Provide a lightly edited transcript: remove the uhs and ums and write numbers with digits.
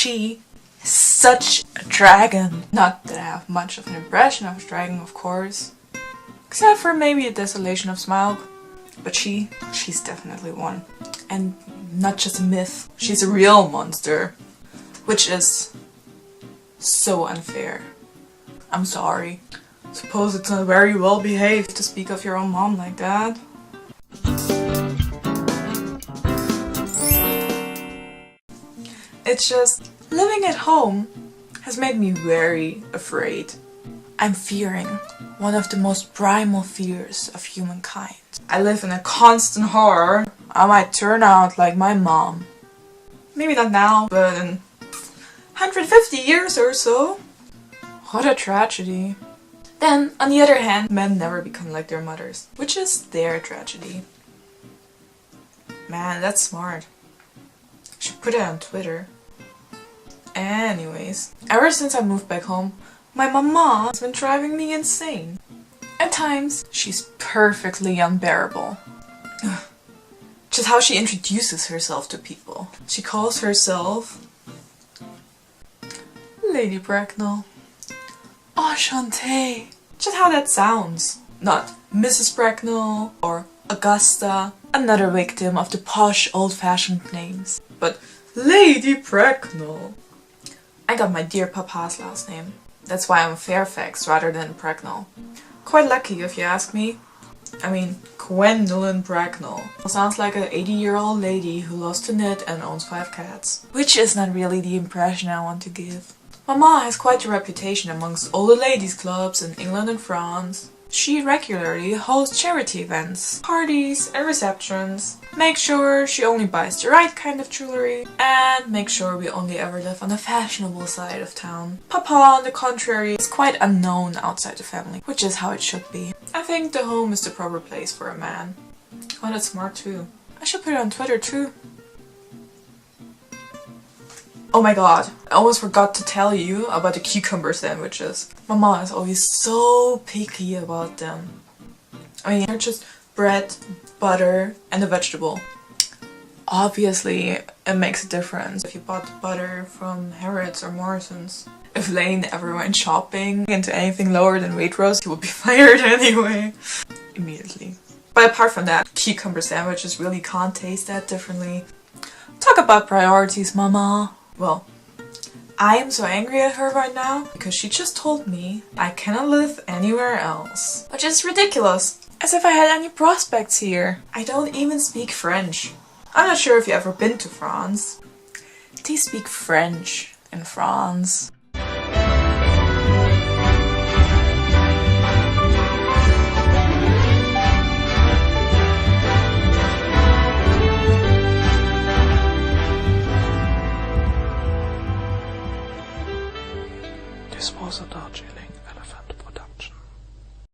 She is such a dragon. Not that I have much of an impression of a dragon, of course. Except for maybe a desolation of Smile. But she's definitely one. And not just a myth. She's a real monster. Which is so unfair. I'm sorry. Suppose it's not very well behaved to speak of your own mom like that. It's just, living at home has made me very afraid. I'm fearing one of the most primal fears of humankind. I live in a constant horror I might turn out like my mom. Maybe not now, but in 150 years or so. What a tragedy. Then, on the other hand, men never become like their mothers, which is their tragedy. Man, that's smart. I should put it on Twitter. Anyways, ever since I moved back home, my mama has been driving me insane. At times, she's perfectly unbearable. Just how she introduces herself to people. She calls herself Lady Bracknell. Enchanté. Just how that sounds. Not Mrs. Bracknell or Augusta, another victim of the posh old-fashioned names. But Lady Bracknell. I got my dear papa's last name. That's why I'm Fairfax rather than Bracknell. Quite lucky if you ask me. I mean, Gwendolen Bracknell. Sounds like an 80-year-old lady who loves to knit and owns 5 cats. Which is not really the impression I want to give. Mama has quite a reputation amongst all the ladies' clubs in England and France. She regularly hosts charity events, parties and receptions, makes sure she only buys the right kind of jewelry, and makes sure we only ever live on the fashionable side of town. Papa, on the contrary, is quite unknown outside the family, which is how it should be. I think the home is the proper place for a man. Oh, that's smart too. I should put it on Twitter too. Oh my god, I almost forgot to tell you about the cucumber sandwiches. Mama is always so picky about them. I mean, they're just bread, butter, and a vegetable. Obviously, it makes a difference if you bought the butter from Harrods or Morrison's. If Lane ever went shopping into anything lower than Waitrose, he would be fired anyway. Immediately. But apart from that, cucumber sandwiches really can't taste that differently. Talk about priorities, Mama. Well, I am so angry at her right now because she just told me I cannot live anywhere else. Which is ridiculous. As if I had any prospects here. I don't even speak French. I'm not sure if you've ever been to France. They speak French in France. This was a Darjeeling.